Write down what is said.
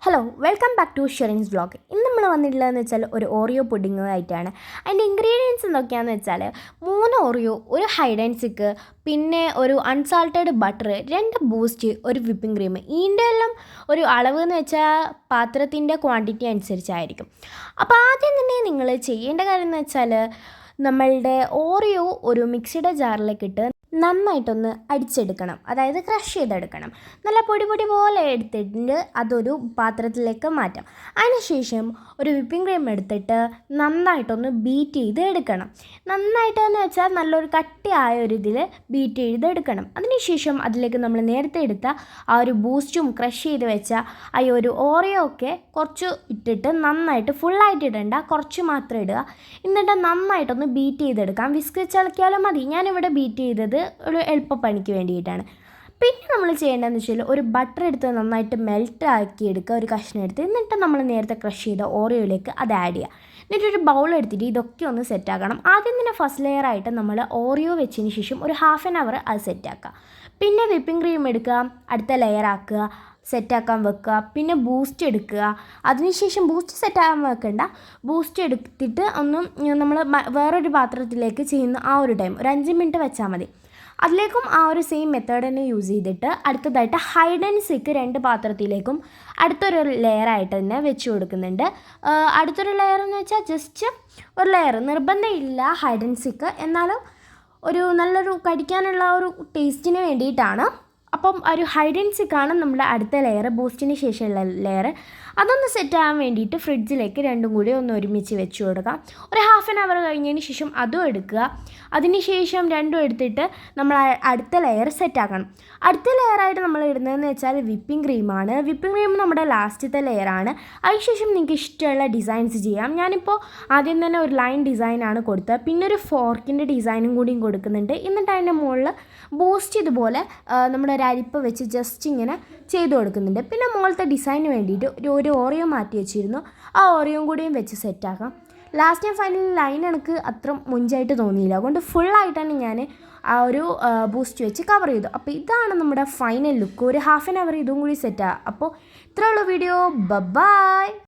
Hello welcome back to Sherin's vlog. ഇന്ന് നമ്മൾ വന്നിട്ടുള്ളതെന്ന് വെച്ചാൽ ഒരു ഓറിയോ പുഡിംഗ് ആയിട്ടാണ്. അതിൻ്റെ ഇൻഗ്രീഡിയൻസ് എന്തൊക്കെയാണെന്ന് വെച്ചാൽ 3 ഓറിയോ, ഒരു ഹൈഡ് ആൻഡ് സിക്ക്, പിന്നെ ഒരു അൺസാൾട്ടഡ് ബട്ടർ, 2 ബൂസ്റ്റ്, ഒരു വിപ്പിംഗ് ക്രീം. ഇതിൻ്റെ എല്ലാം ഒരു അളവ് എന്ന് വെച്ചാൽ പാത്രത്തിൻ്റെ ക്വാണ്ടിറ്റി അനുസരിച്ചായിരിക്കും. അപ്പോൾ ആദ്യം തന്നെ നിങ്ങൾ ചെയ്യേണ്ട കാര്യം എന്ന് വെച്ചാൽ നമ്മളുടെ ഓറിയോ ഒരു മിക്സിയുടെ ജാറിലേക്ക് ഇട്ട് നന്നായിട്ടൊന്ന് അടിച്ചെടുക്കണം, അതായത് ക്രഷ് ചെയ്തെടുക്കണം. നല്ല പൊടി പൊടി പോലെ എടുത്തിട്ട് അതൊരു പാത്രത്തിലേക്ക് മാറ്റാം. അതിനുശേഷം ഒരു വിപ്പിംഗ് ക്രീം എടുത്തിട്ട് നന്നായിട്ടൊന്ന് ബീറ്റ് ചെയ്ത് എടുക്കണം. നന്നായിട്ടെന്ന് വെച്ചാൽ നല്ലൊരു കട്ടിയായ ഒരു ഇതിൽ ബീറ്റ് ചെയ്ത് എടുക്കണം. അതിനുശേഷം അതിലേക്ക് നമ്മൾ നേരത്തെ എടുത്ത ആ ഒരു ബൂസ്റ്റും ക്രഷ് ചെയ്ത് വെച്ച ആ ഒരു ഓറിയോ ഒക്കെ കുറച്ച് ഇട്ടിട്ട് നന്നായിട്ട് ഫുള്ളായിട്ട് ഇടണ്ട, കുറച്ച് മാത്രം ഇടുക. എന്നിട്ട് നന്നായിട്ടൊന്ന് ബീറ്റ് ചെയ്തെടുക്കാം. വിസ്ക് വെച്ച് ഇളക്കിയാലും മതി. ഞാനിവിടെ ബീറ്റ് ചെയ്തത് ഒരു എളുപ്പപ്പണിക്ക് വേണ്ടിയിട്ടാണ്. പിന്നെ നമ്മൾ ചെയ്യേണ്ടതെന്ന് വെച്ചാൽ ഒരു ബട്ടർ എടുത്ത് നന്നായിട്ട് മെൽറ്റ് ആക്കി എടുക്കുക, ഒരു കഷ്ണം എടുത്ത്. എന്നിട്ട് നമ്മൾ നേരത്തെ ക്രഷ് ചെയ്ത ഓറിയോയിലേക്ക് അത് ആഡ് ചെയ്യുക. എന്നിട്ടൊരു ബൗൾ എടുത്തിട്ട് ഇതൊക്കെ ഒന്ന് സെറ്റാക്കണം. ആദ്യം തന്നെ ഫസ്റ്റ് ലെയർ ആയിട്ട് നമ്മൾ ഓറിയോ വെച്ചതിന് ശേഷം ഒരു ഹാഫ് ആൻ അവർ അത് സെറ്റാക്കുക. പിന്നെ വിപ്പിംഗ് ക്രീം എടുക്കുക, അടുത്ത ലെയർ ആക്കുക, സെറ്റാക്കാൻ വെക്കുക. പിന്നെ ബൂസ്റ്റ് എടുക്കുക. അതിനുശേഷം ബൂസ്റ്റ് സെറ്റാകാൻ വെക്കണ്ട, ബൂസ്റ്റ് എടുത്തിട്ട് ഒന്ന് നമ്മൾ വേറൊരു പാത്രത്തിലേക്ക് ചെയ്യുന്ന ആ ഒരു ടൈം ഒരു 5 മിനിറ്റ് വെച്ചാൽ മതി. അതിലേക്കും ആ ഒരു സെയിം മെത്തേഡ് തന്നെ യൂസ് ചെയ്തിട്ട് അടുത്തതായിട്ട് ഹൈഡ് ആൻഡ് സിക്ക് 2 പാത്രത്തിലേക്കും അടുത്തൊരു ലെയറായിട്ട് തന്നെ വെച്ച് കൊടുക്കുന്നുണ്ട്. അടുത്തൊരു ലെയർ എന്ന് വെച്ചാൽ ജസ്റ്റ് ഒരു ലെയർ, നിർബന്ധമില്ല ഹൈഡ് ആൻഡ് സിക്ക്, എന്നാലും ഒരു നല്ലൊരു കടിക്കാനുള്ള ഒരു ടേസ്റ്റിന് വേണ്ടിയിട്ടാണ്. അപ്പം ഒരു ഹൈഡ് ആൻഡ് സിക്കാണ് നമ്മുടെ അടുത്ത ലെയർ, ബൂസ്റ്റിന് ശേഷമുള്ള ലെയർ. അതൊന്ന് സെറ്റ് ആകാൻ വേണ്ടിയിട്ട് ഫ്രിഡ്ജിലേക്ക് രണ്ടും കൂടി ഒന്ന് ഒരുമിച്ച് വെച്ച് കൊടുക്കാം. ഒരു ഹാഫ് ആൻ അവർ കഴിഞ്ഞതിന് ശേഷം അതും എടുക്കുക. അതിന് ശേഷം രണ്ടും എടുത്തിട്ട് നമ്മൾ അടുത്ത ലെയർ സെറ്റാക്കണം. അടുത്ത ലെയറായിട്ട് നമ്മൾ ഇടുന്നതെന്ന് വെച്ചാൽ വിപ്പിംഗ് ക്രീമാണ്. വിപ്പിംഗ് ക്രീം നമ്മുടെ ലാസ്റ്റത്തെ ലെയറാണ്. അതിനുശേഷം നിങ്ങൾക്ക് ഇഷ്ടമുള്ള ഡിസൈൻസ് ചെയ്യാം. ഞാനിപ്പോൾ ആദ്യം തന്നെ ഒരു ലൈൻ ഡിസൈനാണ് കൊടുത്തത്, പിന്നെ ഒരു ഫോർക്കിൻ്റെ ഡിസൈനും കൂടിയും കൊടുക്കുന്നുണ്ട്. എന്നിട്ട് അതിൻ്റെ മുകളിൽ ബൂസ്റ്റ് ഇതുപോലെ നമ്മുടെ ഒരു അരിപ്പ് വെച്ച് ജസ്റ്റ് ഇങ്ങനെ ചെയ്ത് കൊടുക്കുന്നുണ്ട്. പിന്നെ മുകളിലത്തെ ഡിസൈന് വേണ്ടിയിട്ട് ഒരു ഓറിയോ മാറ്റി വെച്ചിരുന്നു, ആ ഓറിയോയും കൂടിയും വെച്ച് സെറ്റാക്കാം. ലാസ്റ്റ് ഞാൻ ഫൈനൽ ലൈൻ എനിക്ക് അത്ര മുഞ്ചായിട്ട് തോന്നിയില്ല, അതുകൊണ്ട് ഫുള്ളായിട്ടാണ് ഞാൻ ആ ഒരു ബൂസ്റ്റ് വെച്ച് കവർ ചെയ്തു. അപ്പോൾ ഇതാണ് നമ്മുടെ ഫൈനൽ ലുക്ക്. ഒരു ഹാഫ് ആൻ അവർ ഇതും കൂടി സെറ്റാണ്. അപ്പോൾ ഇത്രയുള്ള വീഡിയോ. ബൈ.